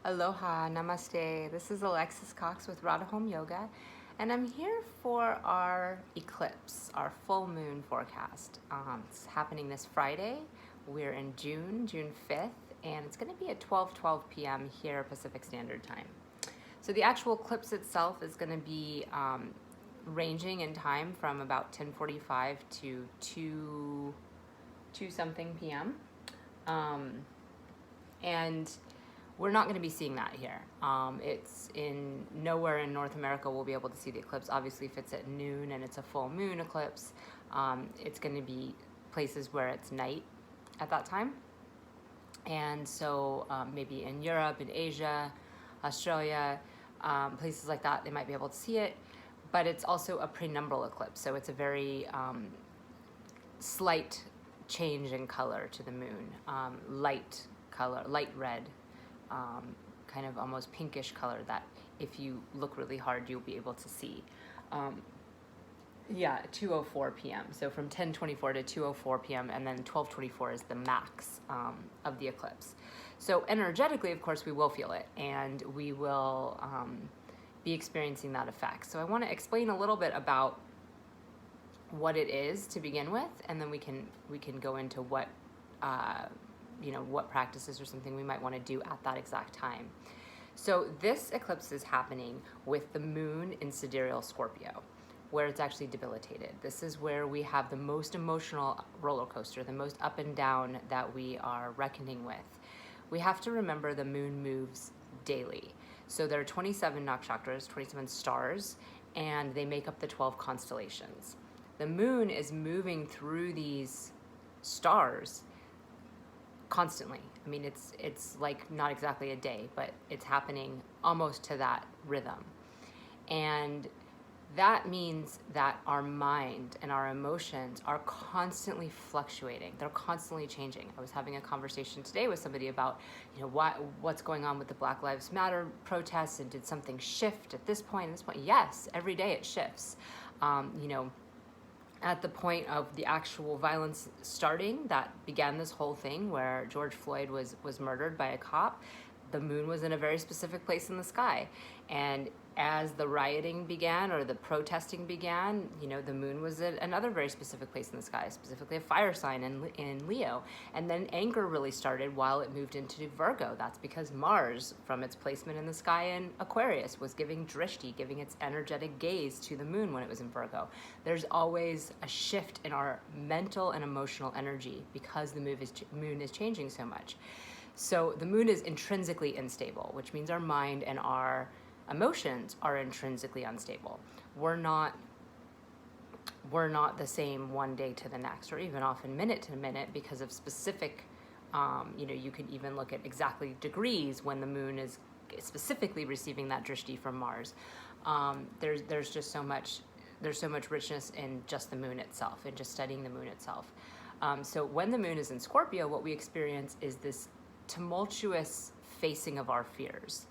Aloha, namaste. This is Alexis Cox with Radha Home Yoga, and I'm here for our eclipse, our full moon forecast. It's happening this Friday. We're in June 5th, and it's going to be at 12:12 p.m. here Pacific Standard Time. So the actual eclipse itself is going to be ranging in time from about 10:45 to 2 something p.m. And we're not going to be seeing that here. It's in nowhere in North America we'll be able to see the eclipse. Obviously, if it's at noon and it's a full moon eclipse, it's going to be places where it's night at that time. And so maybe in Europe, in Asia, Australia, places like that, they might be able to see it. But it's also a prenumbral eclipse, so it's a very slight change in color to the moon, light color, light red. Kind of almost pinkish color that if you look really hard you'll be able to see. 2:04 p.m. So from 10:24 to 2:04 p.m. and then 12:24 is the max of the eclipse. So energetically, of course, we will feel it and we will be experiencing that effect. So I want to explain a little bit about what it is to begin with, and then we can go into what what practices or something we might want to do at that exact time. So this eclipse is happening with the moon in sidereal Scorpio, where it's actually debilitated. This is where we have the most emotional roller coaster, the most up and down that we are reckoning with. We have to remember the moon moves daily. So there are 27 nakshatras, 27 stars, and they make up the 12 constellations. The moon is moving through these stars constantly. I mean, it's like not exactly a day, but it's happening almost to that rhythm. And that means that our mind and our emotions are constantly fluctuating. They're constantly changing. I was having a conversation today with somebody about, what's going on with the Black Lives Matter protests, and did something shift at this point, Yes, every day it shifts. At the point of the actual violence starting, that began this whole thing where George Floyd was murdered by a cop, the moon was in a very specific place in the sky. And as the rioting began, or the protesting began, the moon was at another very specific place in the sky, specifically a fire sign in Leo. And then anger really started while it moved into Virgo. That's because Mars, from its placement in the sky in Aquarius, was giving drishti, giving its energetic gaze to the moon when it was in Virgo. There's always a shift in our mental and emotional energy because the moon is changing so much. So the moon is intrinsically unstable, which means our mind and our emotions are intrinsically unstable. We're not the same one day to the next, or even often minute to minute, because of specific, you can even look at exactly degrees when the moon is specifically receiving that drishti from Mars. There's just so much richness in just the moon itself, and just studying the moon itself. So when the moon is in Scorpio, what we experience is this tumultuous facing of our fears.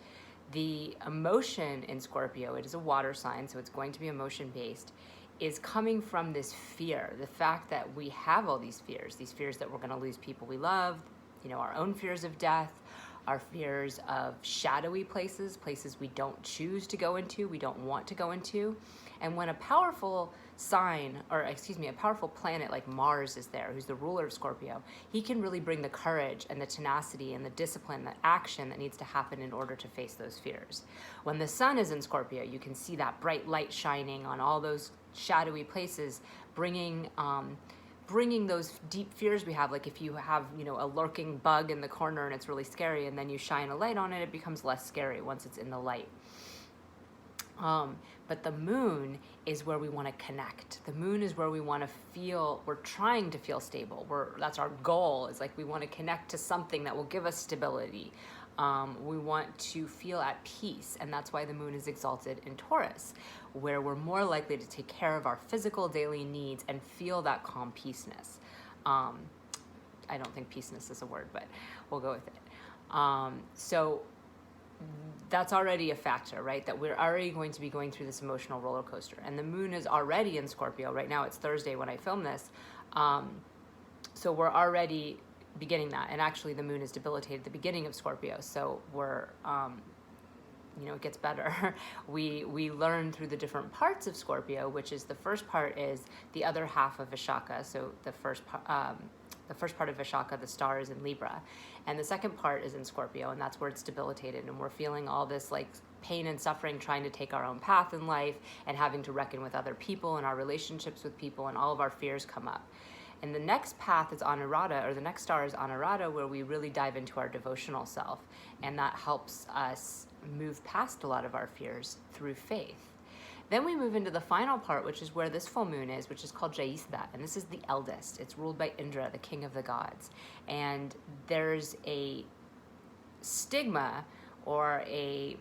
The emotion in Scorpio, it is a water sign, so it's going to be emotion-based, is coming from this fear, the fact that we have all these fears that we're going to lose people we love, our own fears of death, our fears of shadowy places we don't choose to go into, we don't want to go into. And when a powerful a powerful planet like Mars is there, who's the ruler of Scorpio, he can really bring the courage and the tenacity and the discipline, the action that needs to happen in order to face those fears. When the sun is in Scorpio, you can see that bright light shining on all those shadowy places, bringing those deep fears we have. Like if you have, a lurking bug in the corner and it's really scary, and then you shine a light on it, it becomes less scary once it's in the light. But the moon is where we want to connect. The moon is where we want to feel, we're trying to feel stable. That's our goal. It's like we want to connect to something that will give us stability. We want to feel at peace, and that's why the moon is exalted in Taurus, where we're more likely to take care of our physical daily needs and feel that calm peaceness. I don't think peaceness is a word, but we'll go with it. So that's already a factor, right? That we're already going to be going through this emotional roller coaster. And the moon is already in Scorpio. Right now it's Thursday when I film this. So we're already beginning that. And actually the moon is debilitated at the beginning of Scorpio, so we're it gets better. We learn through the different parts of Scorpio, which is the first part is the other half of Vishaka. So the first part of Vishaka, the star is in Libra, and the second part is in Scorpio, and that's where it's debilitated, and we're feeling all this like pain and suffering, trying to take our own path in life, and having to reckon with other people and our relationships with people, and all of our fears come up. And the next path is Anuradha, or the next star is Anuradha, where we really dive into our devotional self, and that helps us move past a lot of our fears through faith. Then we move into the final part, which is where this full moon is, which is called Jyestha, and this is the eldest. It's ruled by Indra, the king of the gods. And there's a stigma or a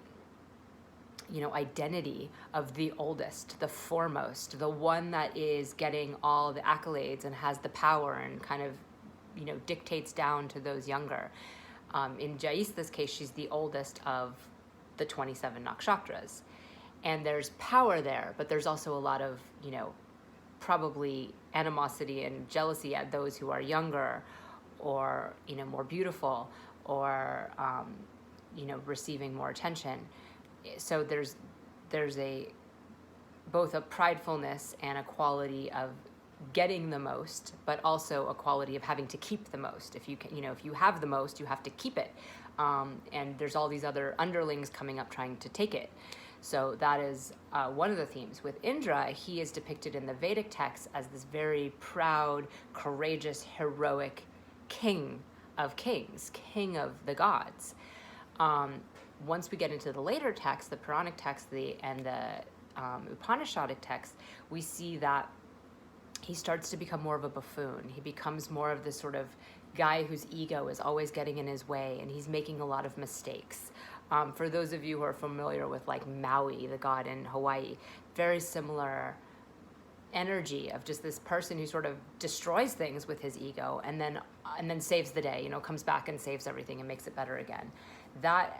identity of the oldest, the foremost, the one that is getting all the accolades and has the power and kind of, dictates down to those younger. In Jyestha's case, she's the oldest of the 27 nakshatras. And there's power there, but there's also a lot of, probably animosity and jealousy at those who are younger or, more beautiful or, receiving more attention. So there's both a pridefulness and a quality of getting the most, but also a quality of having to keep the most. If you can, if you have the most, you have to keep it. And there's all these other underlings coming up trying to take it. So that is one of the themes. With Indra, he is depicted in the Vedic texts as this very proud, courageous, heroic king of kings, king of the gods. Once we get into the later texts, the Puranic texts and the Upanishadic texts, we see that he starts to become more of a buffoon. He becomes more of this sort of guy whose ego is always getting in his way, and he's making a lot of mistakes. For those of you who are familiar with like Maui, the god in Hawaii, very similar energy of just this person who sort of destroys things with his ego and then saves the day, comes back and saves everything and makes it better again. That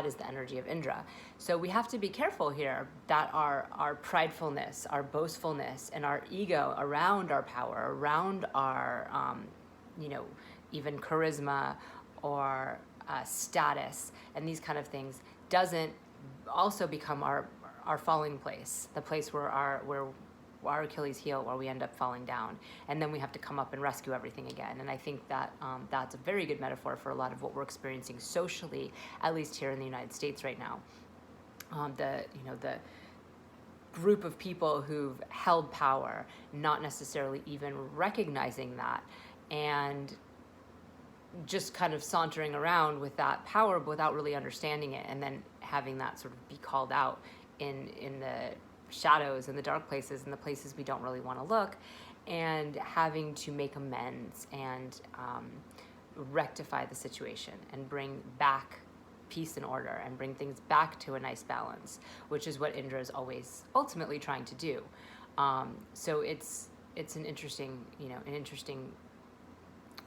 is the energy of Indra. So we have to be careful here that our pridefulness, our boastfulness, and our ego around our power, around our, even charisma or status and these kind of things doesn't also become our falling place, the place where our Achilles heel, where we end up falling down, and then we have to come up and rescue everything again. And I think that that's a very good metaphor for a lot of what we're experiencing socially, at least here in the United States right now. The group of people who've held power, not necessarily even recognizing that, and just kind of sauntering around with that power without really understanding it, and then having that sort of be called out in the shadows and the dark places and the places we don't really want to look, and having to make amends and rectify the situation and bring back peace and order and bring things back to a nice balance, which is what Indra is always ultimately trying to do. So it's an interesting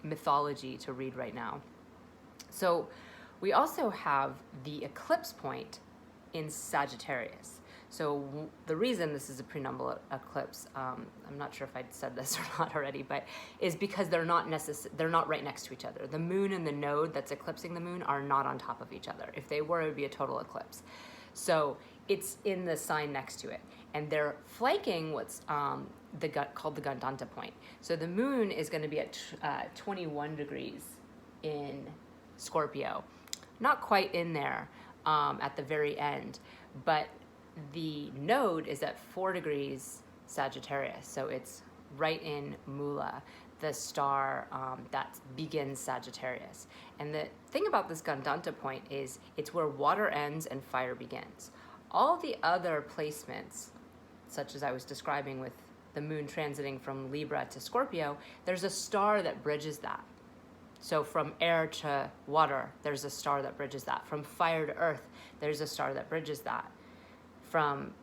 mythology to read right now. So we also have the eclipse point in Sagittarius. So the reason this is a prenuptial eclipse, I'm not sure if I said this or not already, but is because they're not right next to each other. The moon and the node that's eclipsing the moon are not on top of each other. If they were, it would be a total eclipse. So it's in the sign next to it, and they're flanking what's called the Gandanta point. So the moon is going to be at 21 degrees in Scorpio, not quite in there at the very end, but the node is at 4 degrees Sagittarius, so it's right in Moola, the star that begins Sagittarius. And the thing about this Gandanta point is it's where water ends and fire begins. All the other placements, such as I was describing with the moon transiting from Libra to Scorpio, there's a star that bridges that. So from air to water, there's a star that bridges that. From fire to earth, there's a star that bridges that. From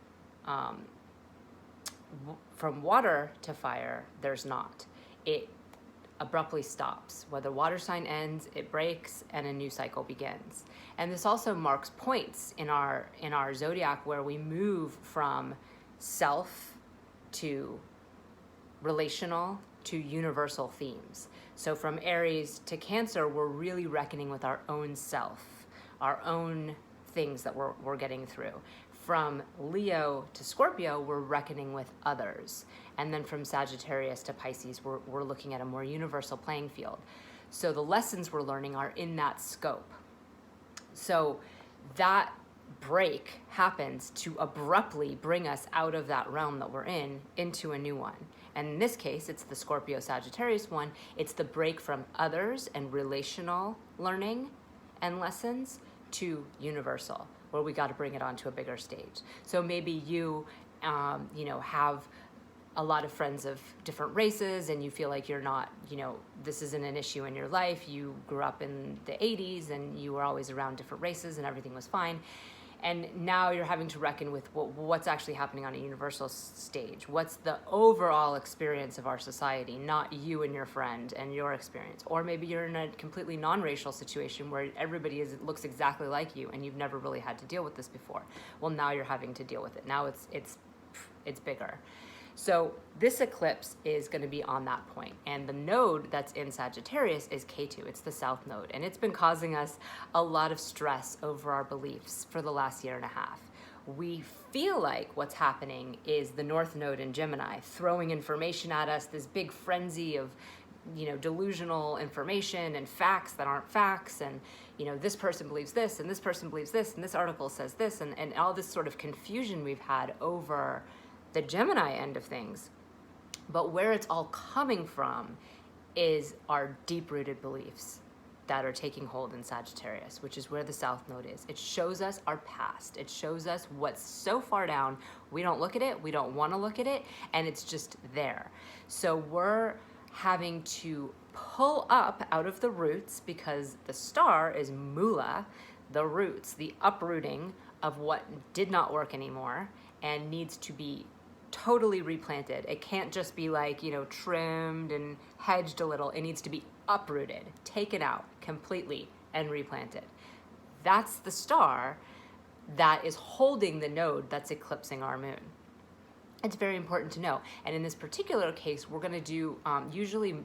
water to fire, there's not. It abruptly stops. Where the water sign ends, it breaks, and a new cycle begins. And this also marks points in our zodiac where we move from self to relational to universal themes. So from Aries to Cancer, we're really reckoning with our own self, our own things that we're getting through. From Leo to Scorpio, we're reckoning with others. And then from Sagittarius to Pisces, we're looking at a more universal playing field. So the lessons we're learning are in that scope. So that break happens to abruptly bring us out of that realm that we're in into a new one. And in this case, it's the Scorpio Sagittarius one. It's the break from others and relational learning and lessons to universal, where we got to bring it onto a bigger stage. So maybe you, have a lot of friends of different races and you feel like you're not, this isn't an issue in your life. You grew up in the 80s and you were always around different races and everything was fine. And now you're having to reckon with what's actually happening on a universal stage. What's the overall experience of our society, not you and your friend and your experience. Or maybe you're in a completely non-racial situation where everybody looks exactly like you and you've never really had to deal with this before. Well, now you're having to deal with it. Now it's bigger. So this eclipse is going to be on that point. And the node that's in Sagittarius is K2. It's the south node. And it's been causing us a lot of stress over our beliefs for the last year and a half. We feel like what's happening is the north node in Gemini throwing information at us, this big frenzy of delusional information and facts that aren't facts, and this person believes this and this person believes this and this article says this, and all this sort of confusion we've had over the Gemini end of things. But where it's all coming from is our deep-rooted beliefs that are taking hold in Sagittarius, which is where the south node is. It shows us our past. It shows us what's so far down, we don't look at it, we don't want to look at it, and it's just there. So we're having to pull up out of the roots, because the star is Moola, the roots, the uprooting of what did not work anymore and needs to be totally replanted. It can't just be like, trimmed and hedged a little. It needs to be uprooted, taken out completely and replanted. That's the star that is holding the node that's eclipsing our moon. It's very important to know. And in this particular case, we're going to do, usually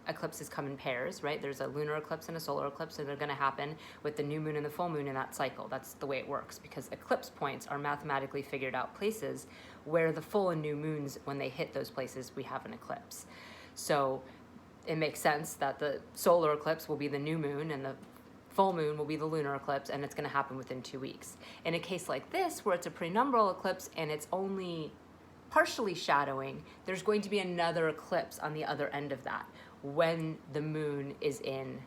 eclipses come in pairs, right? There's a lunar eclipse and a solar eclipse, and they're going to happen with the new moon and the full moon in that cycle. That's the way it works, because eclipse points are mathematically figured out places where the full and new moons, when they hit those places, we have an eclipse. So it makes sense that the solar eclipse will be the new moon and the full moon will be the lunar eclipse, and it's going to happen within 2 weeks. In a case like this, where it's a prenumbral eclipse and it's only partially shadowing, there's going to be another eclipse on the other end of that. When the moon is in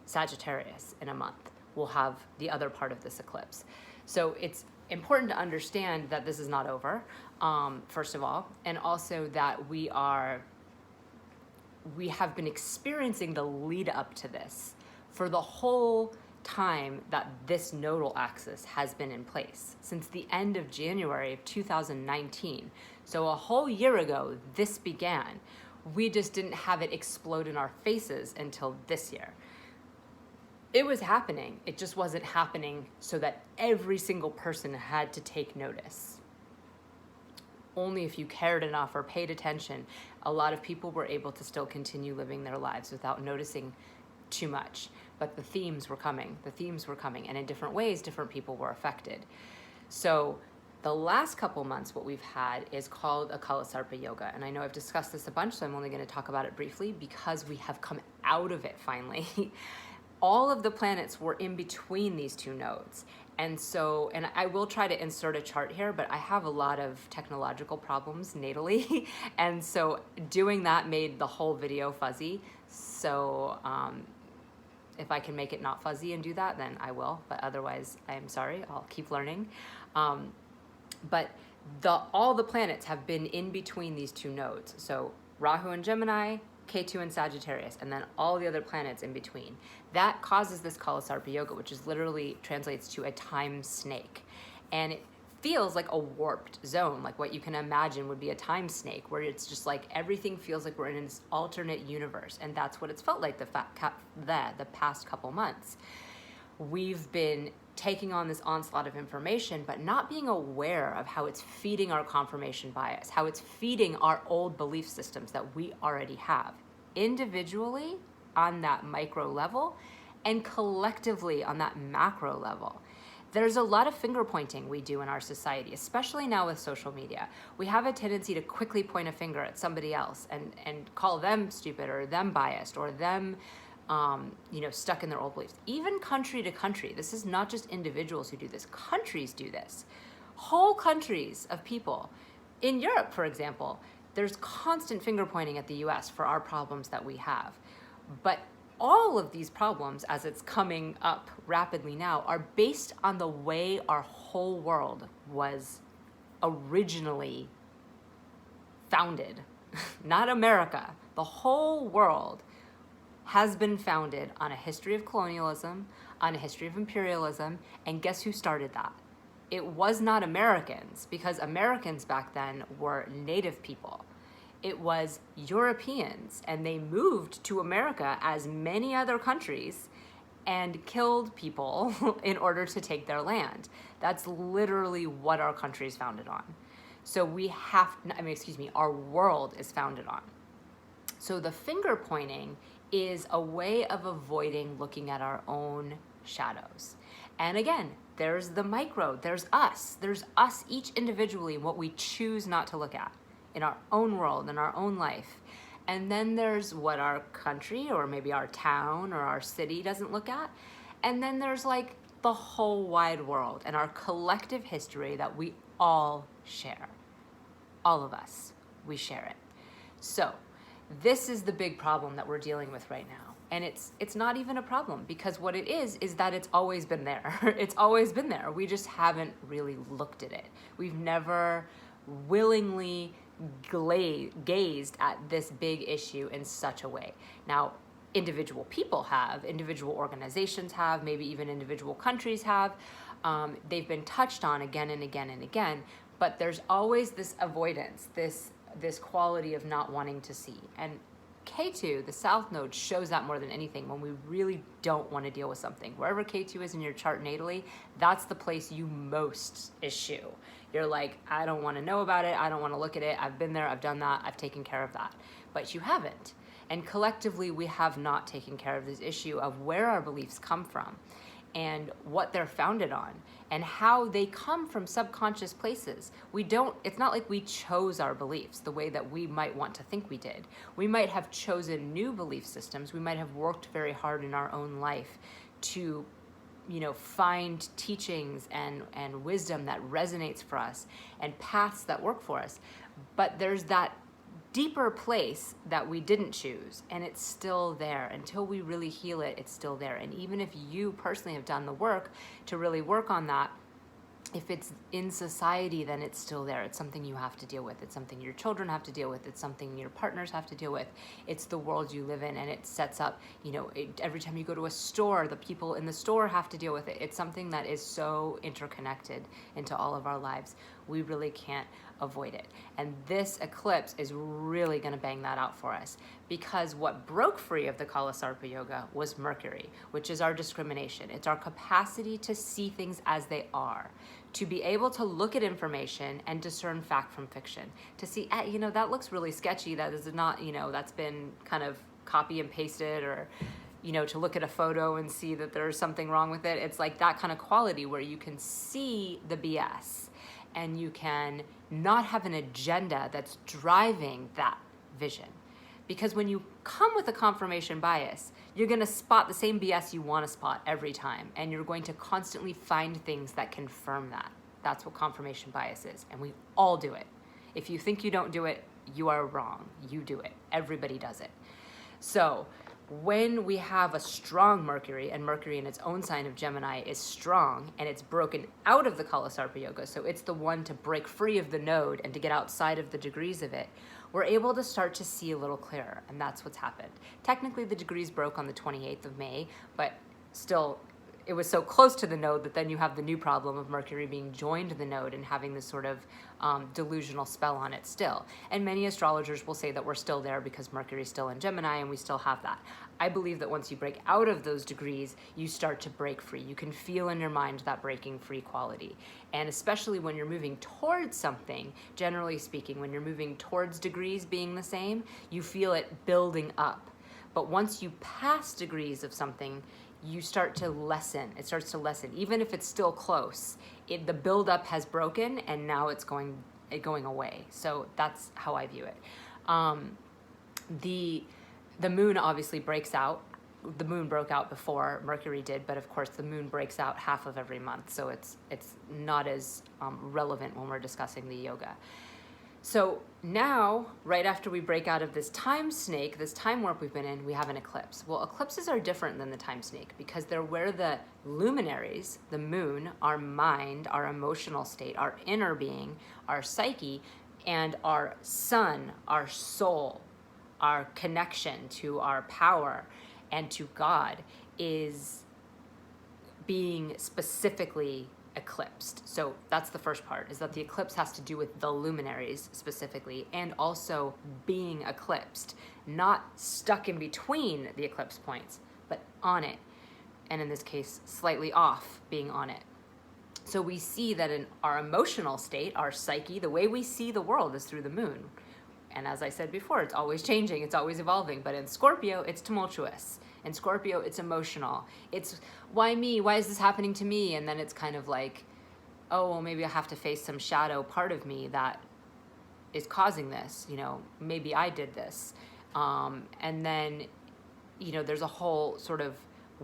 Sagittarius in a month, we'll have the other part of this eclipse. So it's important to understand that this is not over, first of all, and also that we have been experiencing the lead up to this for the whole time that this nodal axis has been in place, since the end of January of 2019. So a whole year ago, this began. We just didn't have it explode in our faces until this year. It was happening. It just wasn't happening so that every single person had to take notice. Only if you cared enough or paid attention, a lot of people were able to still continue living their lives without noticing too much. But the themes were coming. And in different ways, different people were affected. So the last couple months, what we've had is called a Kalasarpa Yoga. And I know I've discussed this a bunch, so I'm only going to talk about it briefly because we have come out of it finally. All of the planets were in between these two nodes. And I will try to insert a chart here, but I have a lot of technological problems natally. And so doing that made the whole video fuzzy. So if I can make it not fuzzy and do that, then I will. But otherwise, I am sorry. I'll keep learning. But all the planets have been in between these two nodes. So Rahu and Gemini, K2 and Sagittarius, and then all the other planets in between. That causes this Kalasarpa Yoga, which is literally translates to a time snake. And it feels like a warped zone, like what you can imagine would be a time snake, where it's just like everything feels like we're in this alternate universe. And that's what it's felt like the past couple months. we've been taking on this onslaught of information, but not being aware of how it's feeding our confirmation bias, how it's feeding our old belief systems that we already have, individually on that micro level and collectively on that macro level. There's a lot of finger pointing we do in our society, especially now with social media. We have a tendency to quickly point a finger at somebody else and call them stupid or them biased or them stuck in their old beliefs. Even country to country, this is not just individuals who do this, countries do this. Whole countries of people. In Europe, for example, there's constant finger pointing at the US for our problems that we have. But all of these problems, as it's coming up rapidly now, are based on the way our whole world was originally founded. Not America. The whole world has been founded on a history of colonialism, on a history of imperialism, and guess who started that? It was not Americans, because Americans back then were native people. It was Europeans, and they moved to America, as many other countries, and killed people in order to take their land. That's literally what our country is founded on. So our world is founded on. So the finger pointing is a way of avoiding looking at our own shadows. And again, there's the micro, there's us each individually, what we choose not to look at in our own world, in our own life. And then there's what our country or maybe our town or our city doesn't look at. And then there's like the whole wide world and our collective history that we all share. All of us, we share it. So this is the big problem that we're dealing with right now. And it's not even a problem, because what it is that it's always been there. It's always been there. We just haven't really looked at it. We've never willingly gazed at this big issue in such a way. Now, individual people have, individual organizations have, maybe even individual countries have. They've been touched on again and again and again, but there's always this avoidance, this quality of not wanting to see. And K2, the South Node, shows that more than anything when we really don't want to deal with something. Wherever K2 is in your chart natally, that's the place you most eschew. You're like, I don't want to know about it. I don't want to look at it. I've been there. I've done that. I've taken care of that. But you haven't. And collectively, we have not taken care of this issue of where our beliefs come from and what they're founded on and how they come from subconscious places. It's not like we chose our beliefs the way that we might want to think we did. We might have chosen new belief systems. We might have worked very hard in our own life to, find teachings and wisdom that resonates for us and paths that work for us. But there's that deeper place that we didn't choose, and it's still there. Until we really heal it, it's still there. And even if you personally have done the work to really work on that, if it's in society, then it's still there. It's something you have to deal with. It's something your children have to deal with. It's something your partners have to deal with. It's the world you live in, and it sets up, every time you go to a store, the people in the store have to deal with it. It's something that is so interconnected into all of our lives. We really can't avoid it. And this eclipse is really going to bang that out for us, because what broke free of the Kala Sarpa Yoga was Mercury, which is our discrimination. It's our capacity to see things as they are, to be able to look at information and discern fact from fiction, to see, that looks really sketchy. That is not, that's been kind of copy and pasted, or to look at a photo and see that there's something wrong with it. It's like that kind of quality where you can see the BS and you can not have an agenda that's driving that vision. Because when you come with a confirmation bias, you're going to spot the same BS you want to spot every time, and you're going to constantly find things that confirm that. That's what confirmation bias is, and we all do it. If you think you don't do it, you are wrong. You do it. Everybody does it. So when we have a strong Mercury, and Mercury in its own sign of Gemini is strong, and it's broken out of the Kala Sarpa Yoga, so it's the one to break free of the node and to get outside of the degrees of it, we're able to start to see a little clearer, and that's what's happened. Technically, the degrees broke on the 28th of May, but still, it was so close to the node that then you have the new problem of Mercury being joined to the node and having this sort of delusional spell on it still. And many astrologers will say that we're still there because Mercury's still in Gemini and we still have that. I believe that once you break out of those degrees, you start to break free. You can feel in your mind that breaking free quality. And especially when you're moving towards something, generally speaking, when you're moving towards degrees being the same, you feel it building up. But once you pass degrees of something, you start to lessen. It starts to lessen. Even if it's still close, the buildup has broken and now it's going away. So that's how I view it. The moon obviously breaks out. The moon broke out before Mercury did, but of course the moon breaks out half of every month. So it's not as relevant when we're discussing the yoga. So now, right after we break out of this time snake, this time warp we've been in, we have an eclipse. Well, eclipses are different than the time snake because they're where the luminaries, the moon, our mind, our emotional state, our inner being, our psyche, and our sun, our soul, our connection to our power and to God is being specifically eclipsed. So that's the first part, is that the eclipse has to do with the luminaries specifically, and also being eclipsed, not stuck in between the eclipse points, but on it. And in this case, slightly off being on it. So we see that in our emotional state, our psyche, the way we see the world is through the moon. And as I said before, it's always changing, it's always evolving. But in Scorpio, it's tumultuous. In Scorpio, it's emotional. It's, why me? Why is this happening to me? And then it's kind of like, oh, well, maybe I have to face some shadow part of me that is causing this. You know, maybe I did this. And then, you know, there's a whole sort of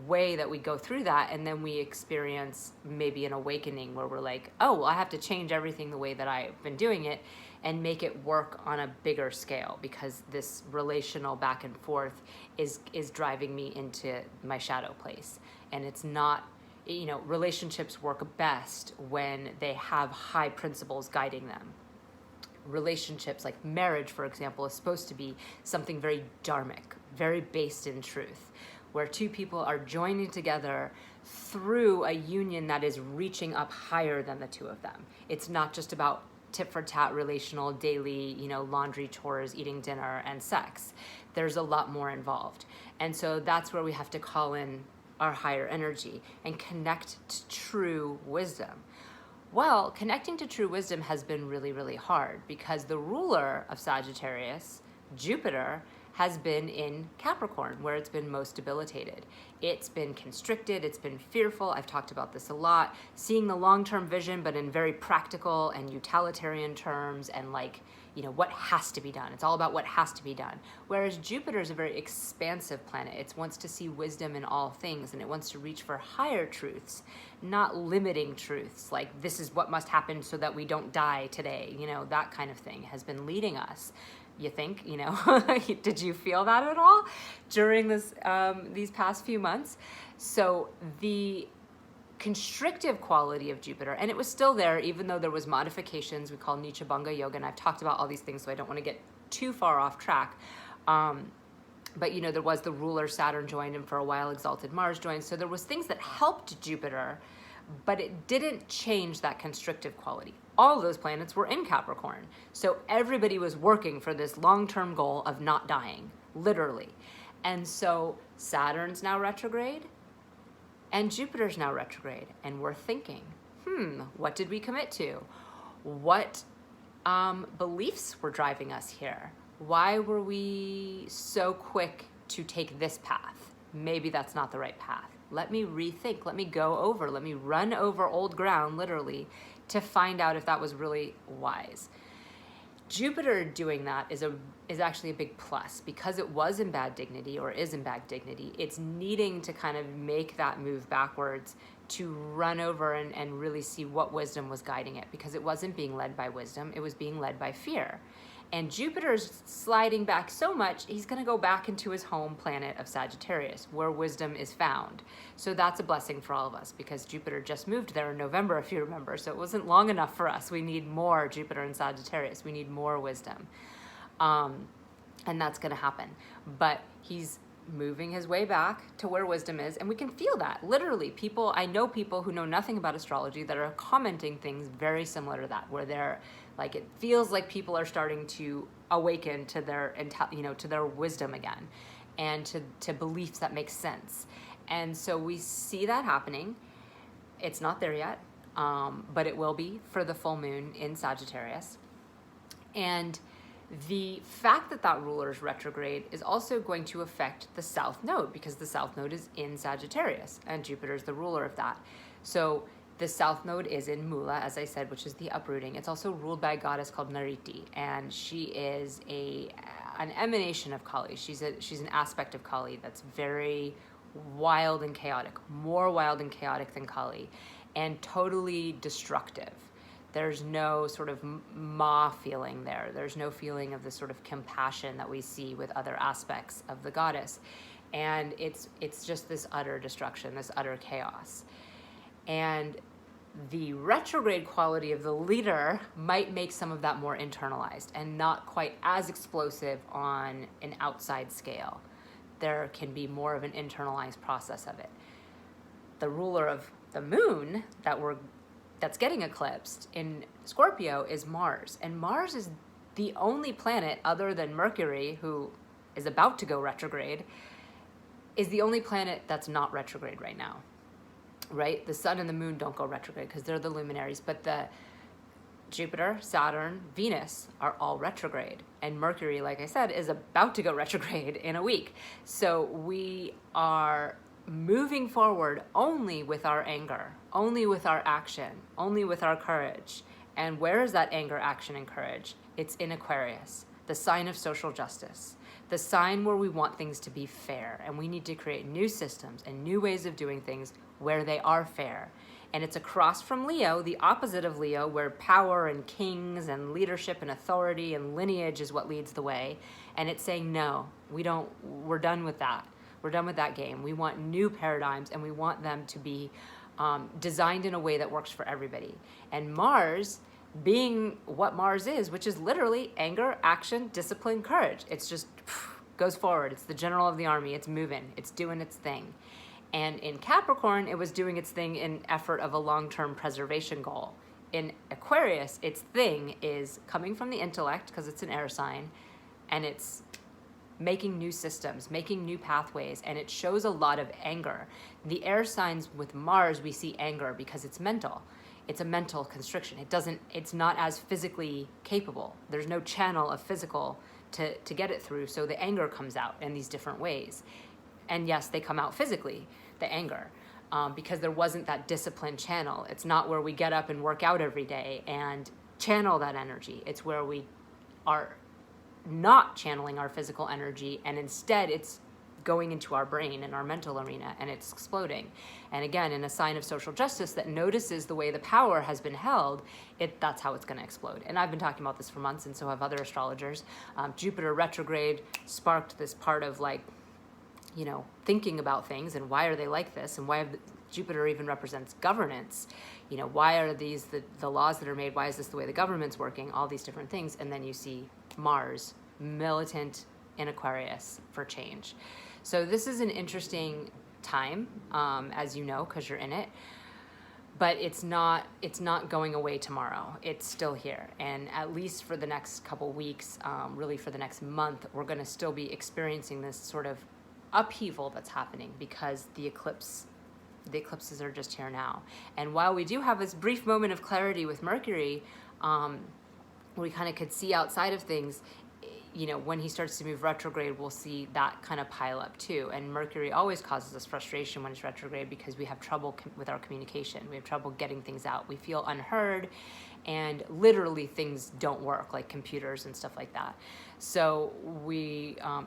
way that we go through that, and then we experience maybe an awakening where we're like, oh, well, I have to change everything the way that I've been doing it and make it work on a bigger scale, because this relational back and forth is driving me into my shadow place. And it's not, you know, relationships work best when they have high principles guiding them. Relationships like marriage, for example, is supposed to be something very dharmic, very based in truth, where two people are joining together through a union that is reaching up higher than the two of them. It's not just about tit for tat relational daily, you know, laundry, chores, eating dinner, and sex. There's a lot more involved. And so that's where we have to call in our higher energy and connect to true wisdom. Well, connecting to true wisdom has been really, really hard because the ruler of Sagittarius, Jupiter, has been in Capricorn, where it's been most debilitated. It's been constricted, it's been fearful. I've talked about this a lot. Seeing the long-term vision, but in very practical and utilitarian terms, and like, you know, what has to be done. It's all about what has to be done. Whereas Jupiter is a very expansive planet. It wants to see wisdom in all things, and it wants to reach for higher truths, not limiting truths, like this is what must happen so that we don't die today. You know, that kind of thing has been leading us. You think, you know, did you feel that at all during this these past few months? So the constrictive quality of Jupiter, and it was still there even though there was modifications we call Nicha Bhanga Yoga, and I've talked about all these things, so I don't want to get too far off track. But, you know, there was the ruler Saturn joined, and for a while exalted Mars joined. So there was things that helped Jupiter, but it didn't change that constrictive quality. All of those planets were in Capricorn. So everybody was working for this long-term goal of not dying, literally. And so Saturn's now retrograde and Jupiter's now retrograde. And we're thinking, what did we commit to? What beliefs were driving us here? Why were we so quick to take this path? Maybe that's not the right path. Let me rethink, let me go over, let me run over old ground, literally, to find out if that was really wise. Jupiter doing that is actually a big plus, because it was in bad dignity, or is in bad dignity. It's needing to kind of make that move backwards to run over and really see what wisdom was guiding it, because it wasn't being led by wisdom, it was being led by fear. And Jupiter's sliding back so much, he's going to go back into his home planet of Sagittarius, where wisdom is found. So that's a blessing for all of us, because Jupiter just moved there in November, if you remember. So it wasn't long enough for us. We need more Jupiter in Sagittarius. We need more wisdom. And that's going to happen. But he's moving his way back to where wisdom is, and we can feel that literally. I know people who know nothing about astrology that are commenting things very similar to that, where they're like, it feels like people are starting to awaken to their to their wisdom again, and to beliefs that make sense. And so we see that happening. It's not there yet, but it will be for the full moon in Sagittarius. And the fact that that ruler is retrograde is also going to affect the South Node, because the South Node is in Sagittarius and Jupiter is the ruler of that. So the South Node is in Moola, as I said, which is the uprooting. It's also ruled by a goddess called Nariti, and she is an emanation of Kali. She's an aspect of Kali that's very wild and chaotic, more wild and chaotic than Kali, and totally destructive. There's no sort of ma feeling there. There's no feeling of the sort of compassion that we see with other aspects of the goddess. And it's just this utter destruction, this utter chaos. And the retrograde quality of the leader might make some of that more internalized and not quite as explosive on an outside scale. There can be more of an internalized process of it. The ruler of the moon that's getting eclipsed in Scorpio is Mars. And Mars is the only planet other than Mercury, who is about to go retrograde, is the only planet that's not retrograde right now, right? The sun and the moon don't go retrograde because they're the luminaries, but the Jupiter, Saturn, Venus are all retrograde. And Mercury, like I said, is about to go retrograde in a week. So we are moving forward only with our anger, only with our action, only with our courage. And where is that anger, action, and courage? It's in Aquarius, the sign of social justice, the sign where we want things to be fair, and we need to create new systems and new ways of doing things where they are fair. And it's across from Leo, the opposite of Leo, where power and kings and leadership and authority and lineage is what leads the way. And it's saying, no, we're done with that. We're done with that game. We want new paradigms, and we want them to be designed in a way that works for everybody. And Mars, being what Mars is, which is literally anger, action, discipline, courage. It's just goes forward. It's the general of the army. It's moving. It's doing its thing. And in Capricorn, it was doing its thing in effort of a long-term preservation goal. In Aquarius, its thing is coming from the intellect, because it's an air sign, and it's making new systems, making new pathways, and it shows a lot of anger. The air signs with Mars, we see anger because it's mental. It's a mental constriction. It's not as physically capable. There's no channel of physical to get it through, so the anger comes out in these different ways. And yes, they come out physically, the anger, because there wasn't that disciplined channel. It's not where we get up and work out every day and channel that energy. It's where we are not channeling our physical energy, and instead it's going into our brain and our mental arena, and it's exploding. And again, in a sign of social justice that notices the way the power has been held, that's how it's going to explode. And I've been talking about this for months, and so have other astrologers. Jupiter retrograde sparked this part of thinking about things, and why are they like this, and why Jupiter even represents governance. Why are these the laws that are made? Why is this the way the government's working? All these different things. And then you see Mars, militant in Aquarius for change. So this is an interesting time, as you know, because you're in it. But it's not going away tomorrow. It's still here. And at least for the next couple weeks, really for the next month, we're going to still be experiencing this sort of upheaval that's happening, because the eclipses are just here now. And while we do have this brief moment of clarity with Mercury, we kind of could see outside of things, when he starts to move retrograde, we'll see that kind of pile up too. And Mercury always causes us frustration when it's retrograde, because we have trouble with our communication. We have trouble getting things out. We feel unheard, and literally things don't work, like computers and stuff like that. So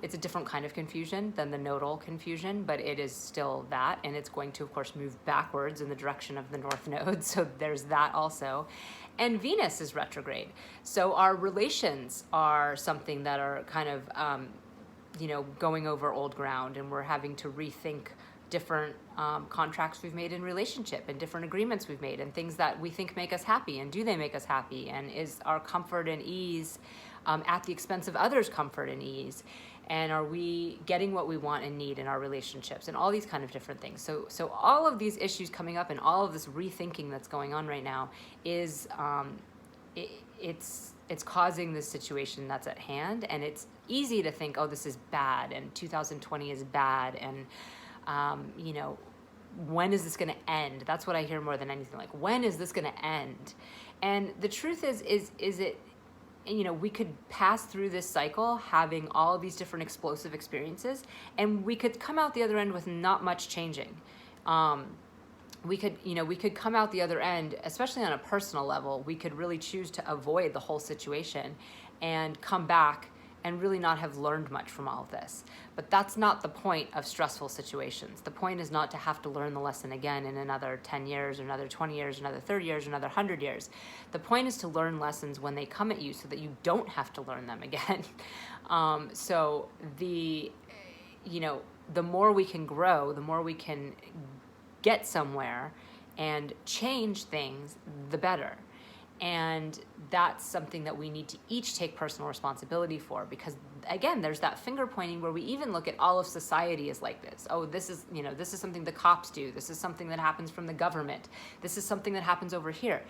it's a different kind of confusion than the nodal confusion, but it is still that, and it's going to, of course, move backwards in the direction of the North Node, so there's that also. And Venus is retrograde. So our relations are something that are kind of, going over old ground, and we're having to rethink different contracts we've made in relationship, and different agreements we've made, and things that we think make us happy, and do they make us happy, and is our comfort and ease at the expense of others' comfort and ease. And are we getting what we want and need in our relationships, and all these kind of different things. So all of these issues coming up and all of this rethinking that's going on right now is it's causing this situation that's at hand. And it's easy to think, oh, this is bad, and 2020 is bad, and you know, when is this going to end? That's what I hear more than anything. Like, when is this going to end? And the truth is it, you know, we could pass through this cycle having all these different explosive experiences, and we could come out the other end with not much changing. We could come out the other end, especially on a personal level. We could really choose to avoid the whole situation and come back and really not have learned much from all of this. But that's not the point of stressful situations. The point is not to have to learn the lesson again in another 10 years, or another 20 years, or another 30 years, or another 100 years. The point is to learn lessons when they come at you so that you don't have to learn them again. So the more we can grow, the more we can get somewhere and change things, the better. And that's something that we need to each take personal responsibility for, because again, there's that finger pointing where we even look at all of society as like this. Oh, this is something the cops do. This is something that happens from the government. This is something that happens over here.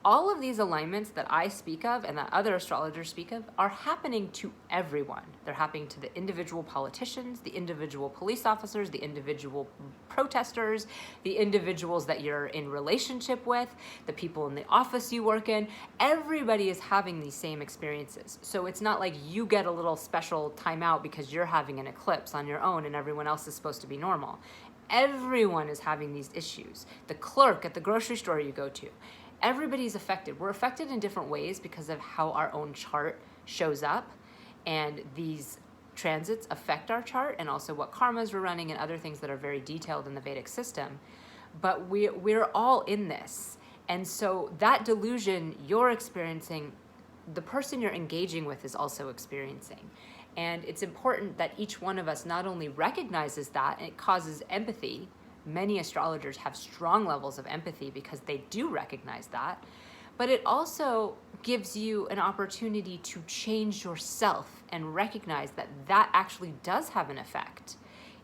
All of these alignments that I speak of and that other astrologers speak of are happening to everyone. They're happening to the individual politicians, the individual police officers, the individual protesters, the individuals that you're in relationship with, the people in the office you work in. Everybody is having these same experiences. So it's not like you get a little special timeout because you're having an eclipse on your own and everyone else is supposed to be normal. Everyone is having these issues. The clerk at the grocery store you go to. Everybody's affected. We're affected in different ways because of how our own chart shows up, and these transits affect our chart, and also what karmas we're running and other things that are very detailed in the Vedic system. But we're all in this. And so that delusion you're experiencing, the person you're engaging with is also experiencing. And it's important that each one of us not only recognizes that, and it causes empathy. Many astrologers have strong levels of empathy because they do recognize that, but it also gives you an opportunity to change yourself and recognize that that actually does have an effect.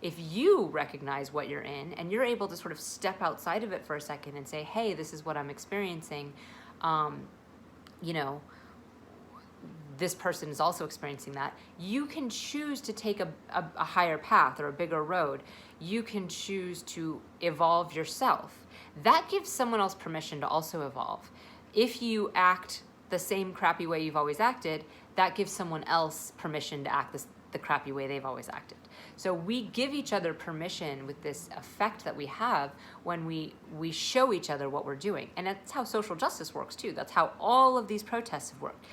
If you recognize what you're in and you're able to sort of step outside of it for a second and say, hey, this is what I'm experiencing, this person is also experiencing that, you can choose to take a higher path or a bigger road. You can choose to evolve yourself. That gives someone else permission to also evolve. If you act the same crappy way you've always acted, that gives someone else permission to act the crappy way they've always acted. So we give each other permission with this effect that we have when we show each other what we're doing. And that's how social justice works too. That's how all of these protests have worked.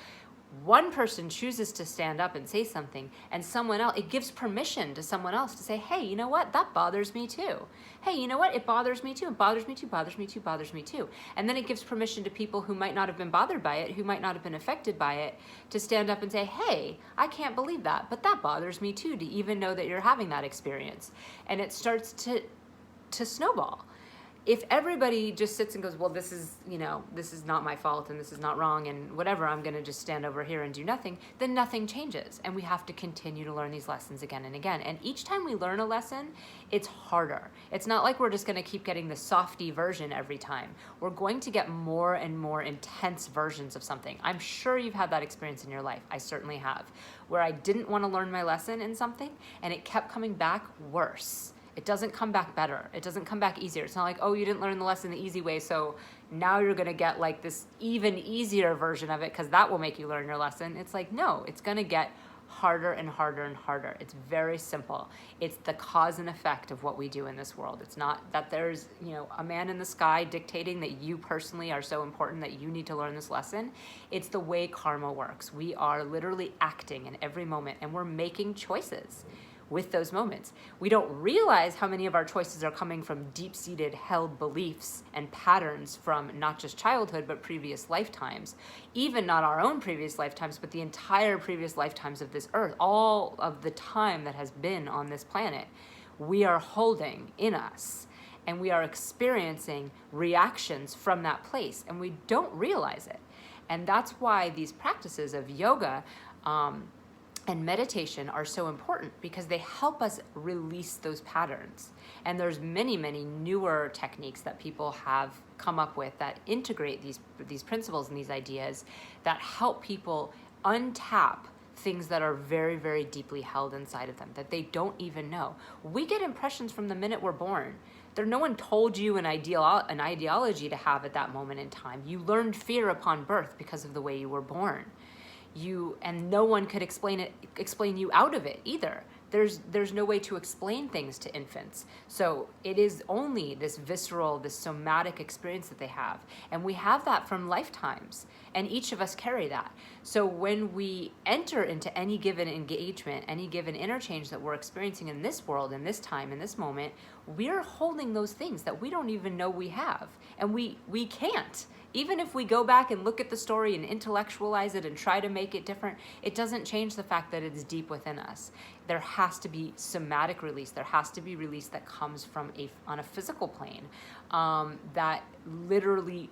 One person chooses to stand up and say something, and someone else, it gives permission to someone else to say, hey, you know what? That bothers me too. Hey, you know what? It bothers me too. It bothers me too, bothers me too, bothers me too. And then it gives permission to people who might not have been bothered by it, who might not have been affected by it, to stand up and say, hey, I can't believe that, but that bothers me too, to even know that you're having that experience. And it starts to snowball. If everybody just sits and goes, well, this is not my fault and this is not wrong and whatever, I'm going to just stand over here and do nothing, then nothing changes. And we have to continue to learn these lessons again and again. And each time we learn a lesson, it's harder. It's not like we're just going to keep getting the softy version every time. We're going to get more and more intense versions of something. I'm sure you've had that experience in your life. I certainly have, where I didn't want to learn my lesson in something and it kept coming back worse. It doesn't come back better. It doesn't come back easier. It's not like, oh, you didn't learn the lesson the easy way, so now you're going to get like this even easier version of it because that will make you learn your lesson. It's like, no, it's going to get harder and harder and harder. It's very simple. It's the cause and effect of what we do in this world. It's not that there's, a man in the sky dictating that you personally are so important that you need to learn this lesson. It's the way karma works. We are literally acting in every moment and we're making choices with those moments. We don't realize how many of our choices are coming from deep-seated held beliefs and patterns from not just childhood, but previous lifetimes. Even not our own previous lifetimes, but the entire previous lifetimes of this earth, all of the time that has been on this planet, we are holding in us. And we are experiencing reactions from that place, and we don't realize it. And that's why these practices of yoga, and meditation are so important because they help us release those patterns. And there's many, many newer techniques that people have come up with that integrate these principles and these ideas that help people untap things that are very, very deeply held inside of them that they don't even know. We get impressions from the minute we're born. No one told you an ideology to have at that moment in time. You learned fear upon birth because of the way you were born. And no one could explain you out of it either. There's no way to explain things to infants. So it is only this visceral, this somatic experience that they have. And we have that from lifetimes. And each of us carry that. So when we enter into any given engagement, any given interchange that we're experiencing in this world, in this time, in this moment, we're holding those things that we don't even know we have. And we can't. Even if we go back and look at the story and intellectualize it and try to make it different, it doesn't change the fact that it's deep within us. There has to be somatic release. There has to be release that comes from on a physical plane that literally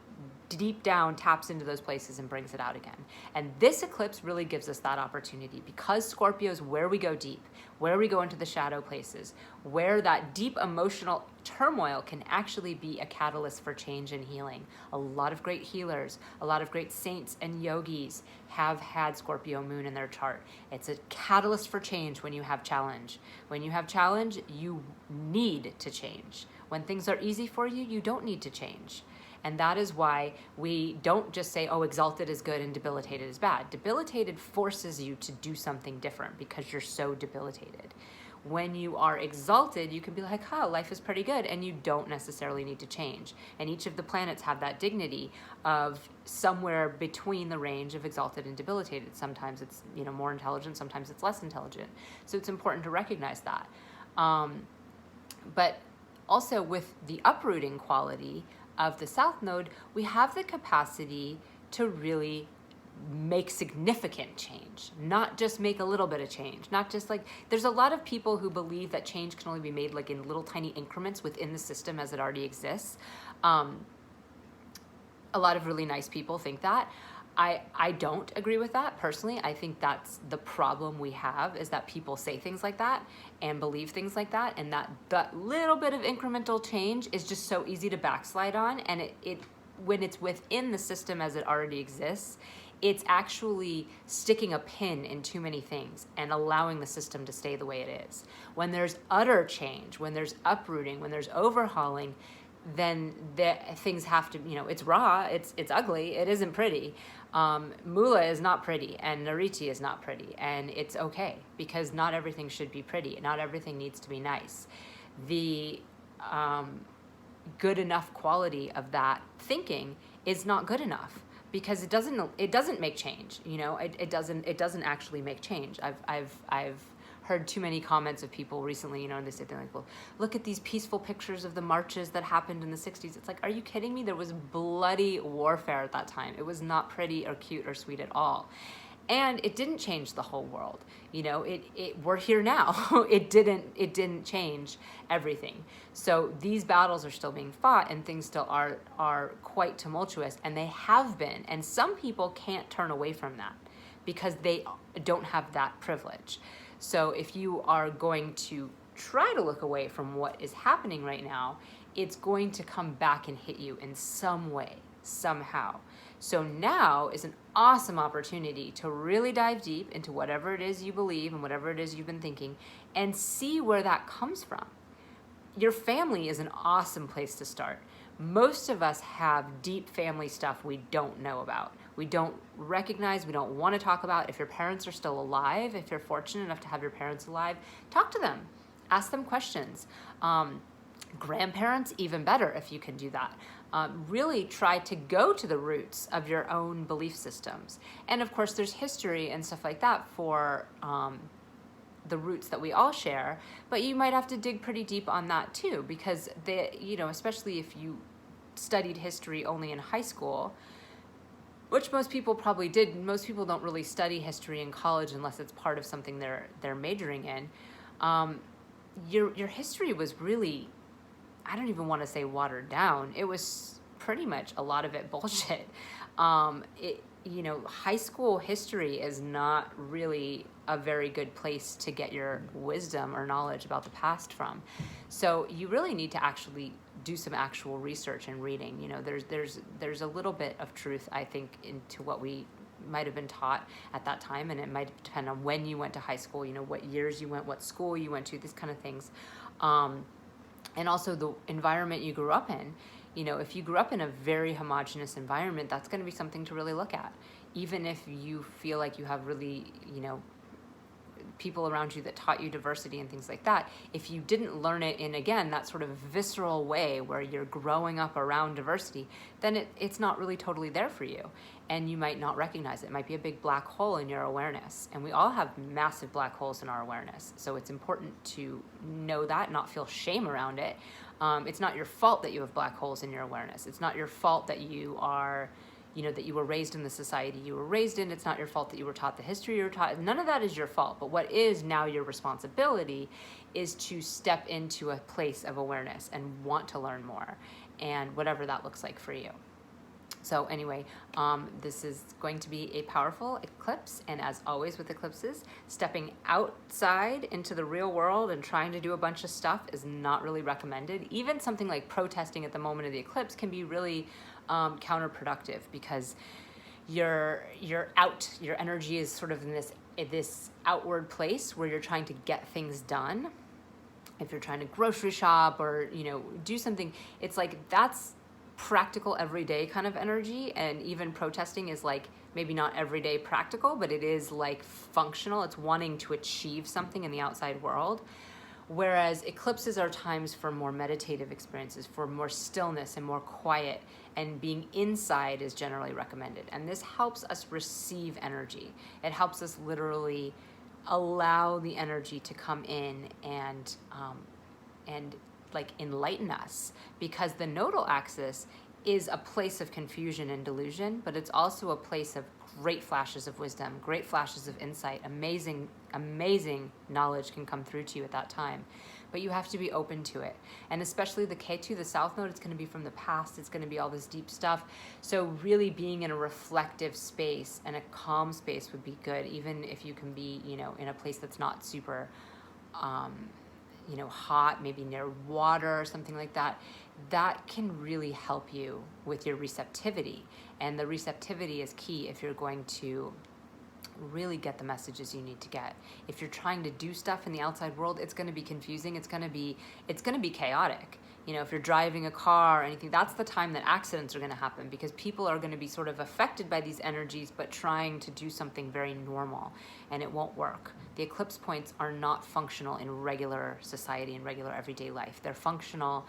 deep down taps into those places and brings it out again. And this eclipse really gives us that opportunity because Scorpio is where we go deep, where we go into the shadow places, where that deep emotional turmoil can actually be a catalyst for change and healing. A lot of great healers, a lot of great saints and yogis have had Scorpio moon in their chart. It's a catalyst for change when you have challenge. When you have challenge, you need to change. When things are easy for you, you don't need to change. And that is why we don't just say, oh, exalted is good and debilitated is bad. Debilitated forces you to do something different because you're so debilitated. When you are exalted, you can be like, life is pretty good, and you don't necessarily need to change. And each of the planets have that dignity of somewhere between the range of exalted and debilitated. Sometimes it's more intelligent, sometimes it's less intelligent. So it's important to recognize that. But also with the uprooting quality of the South Node, we have the capacity to really make significant change, not just make a little bit of change, not just there's a lot of people who believe that change can only be made in little tiny increments within the system as it already exists. A lot of really nice people think that. I don't agree with that personally. I think that's the problem we have, is that people say things like that and believe things like that, and that little bit of incremental change is just so easy to backslide on, and it when it's within the system as it already exists, it's actually sticking a pin in too many things and allowing the system to stay the way it is. When there's utter change, when there's uprooting, when there's overhauling, then things have to, it's raw, it's ugly, it isn't pretty. Moola is not pretty, and Nariti is not pretty, and it's okay, because not everything should be pretty. Not everything needs to be nice. The good enough quality of that thinking is not good enough, because it doesn't make change. It doesn't actually make change. I've heard too many comments of people recently, and they say they're like, well, look at these peaceful pictures of the marches that happened in the 60s. It's like, are you kidding me? There was bloody warfare at that time. It was not pretty or cute or sweet at all. And it didn't change the whole world. We're here now. It didn't change everything. So these battles are still being fought, and things still are quite tumultuous, and they have been. And some people can't turn away from that because they don't have that privilege. So if you are going to try to look away from what is happening right now, it's going to come back and hit you in some way, somehow. So now is an awesome opportunity to really dive deep into whatever it is you believe and whatever it is you've been thinking, and see where that comes from. Your family is an awesome place to start. Most of us have deep family stuff we don't know about. We don't recognize, we don't want to talk about. If your parents are still alive, if you're fortunate enough to have your parents alive, talk to them. Ask them questions. Grandparents, even better if you can do that. Really try to go to the roots of your own belief systems. And of course, there's history and stuff like that for the roots that we all share, but you might have to dig pretty deep on that too, because especially if you studied history only in high school, which most people probably did. Most people don't really study history in college unless it's part of something they're majoring in. Your history was really, I don't even want to say watered down. It was pretty much a lot of it bullshit. High school history is not really a very good place to get your wisdom or knowledge about the past from. So you really need to actually do some actual research and reading. You know, there's a little bit of truth, I think, into what we might have been taught at that time, and it might depend on when you went to high school, you know, what years you went, what school you went to, these kind of things. And also the environment you grew up in. You know, if you grew up in a very homogenous environment, that's going to be something to really look at. Even if you feel like you have really, you know, people around you that taught you diversity and things like that, if you didn't learn it in, again, that sort of visceral way where you're growing up around diversity, then it's not really totally there for you. And you might not recognize it. It might be a big black hole in your awareness. And we all have massive black holes in our awareness. So it's important to know that, not feel shame around it. It's not your fault that you have black holes in your awareness. It's not your fault that you are, you know, that you were raised in the society you were raised in. It's not your fault that you were taught the history you were taught. None of that is your fault. But what is now your responsibility is to step into a place of awareness and want to learn more, and whatever that looks like for you. So anyway, this is going to be a powerful eclipse, and as always with eclipses, stepping outside into the real world and trying to do a bunch of stuff is not really recommended. Even something like protesting at the moment of the eclipse can be really counterproductive, because your energy is sort of in this outward place where you're trying to get things done. If you're trying to grocery shop or, you know, do something, it's like that's practical everyday kind of energy. And even protesting is like maybe not everyday practical, but it is like functional. It's wanting to achieve something in the outside world. Whereas eclipses are times for more meditative experiences, for more stillness and more quiet, and being inside is generally recommended. And this helps us receive energy. It helps us literally allow the energy to come in and like enlighten us, because the nodal axis is a place of confusion and delusion, but it's also a place of great flashes of wisdom, great flashes of insight. Amazing knowledge can come through to you at that time, but you have to be open to it. And especially the K2, the south node, it's going to be from the past. It's going to be all this deep stuff. So really being in a reflective space and a calm space would be good, even if you can be, you know, in a place that's not super you know, hot, maybe near water or something like that. That can really help you with your receptivity. And the receptivity is key if you're going to really get the messages you need to get. If you're trying to do stuff in the outside world, it's going to be confusing. It's going to be chaotic. You know, if you're driving a car or anything, that's the time that accidents are going to happen, because people are going to be sort of affected by these energies, but trying to do something very normal, and it won't work. The eclipse points are not functional in regular society and regular everyday life. They're functional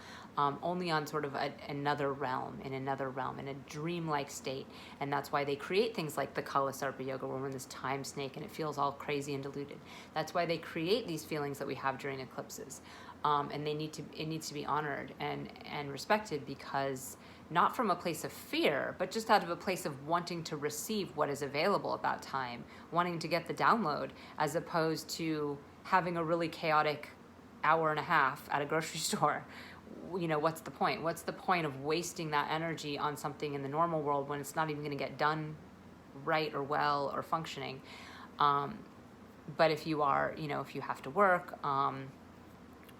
only on sort of another realm, in a dreamlike state. And that's why they create things like the Kala Sarpa Yoga, where we're in this time snake and it feels all crazy and deluded. That's why they create these feelings that we have during eclipses. And it needs to be honored and respected, because not from a place of fear, but just out of a place of wanting to receive what is available at that time, wanting to get the download, as opposed to having a really chaotic hour and a half at a grocery store. You know, what's the point? What's the point of wasting that energy on something in the normal world when it's not even going to get done right or well or functioning? But if you are, you know, if you have to work,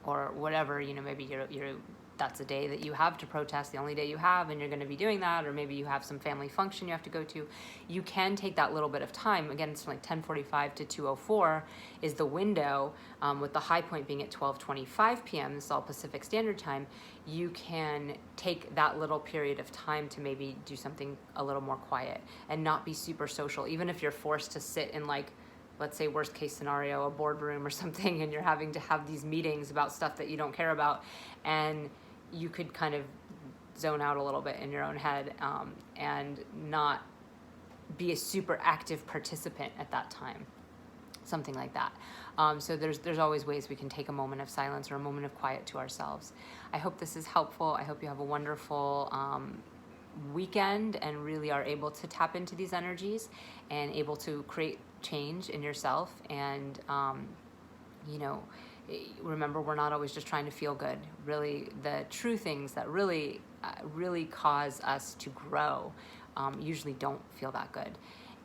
or whatever, you know, maybe you're that's a day that you have to protest, the only day you have, and you're going to be doing that, or maybe you have some family function you have to go to, you can take that little bit of time. Again, it's like 10:45 to 2:04 is the window, with the high point being at 12:25 p.m. This is all Pacific Standard Time. You can take that little period of time to maybe do something a little more quiet and not be super social, even if you're forced to sit in, like, let's say worst case scenario, a boardroom or something, and you're having to have these meetings about stuff that you don't care about, and you could kind of zone out a little bit in your own head, and not be a super active participant at that time, something like that. So there's always ways we can take a moment of silence or a moment of quiet to ourselves. I hope this is helpful. I hope you have a wonderful weekend and really are able to tap into these energies and able to create change in yourself. And you know, remember, we're not always just trying to feel good. Really, the true things that really cause us to grow usually don't feel that good.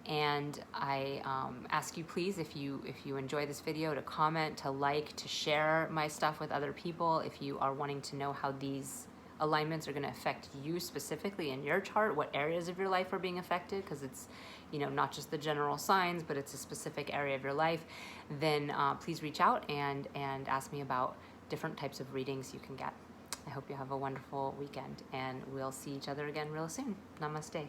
And I ask you please, if you enjoy this video, to comment, to like, to share my stuff with other people. If you are wanting to know how these alignments are going to affect you specifically in your chart, what areas of your life are being affected, because it's, you know, not just the general signs, but it's a specific area of your life, then please reach out and ask me about different types of readings you can get. I hope you have a wonderful weekend, and we'll see each other again real soon. Namaste.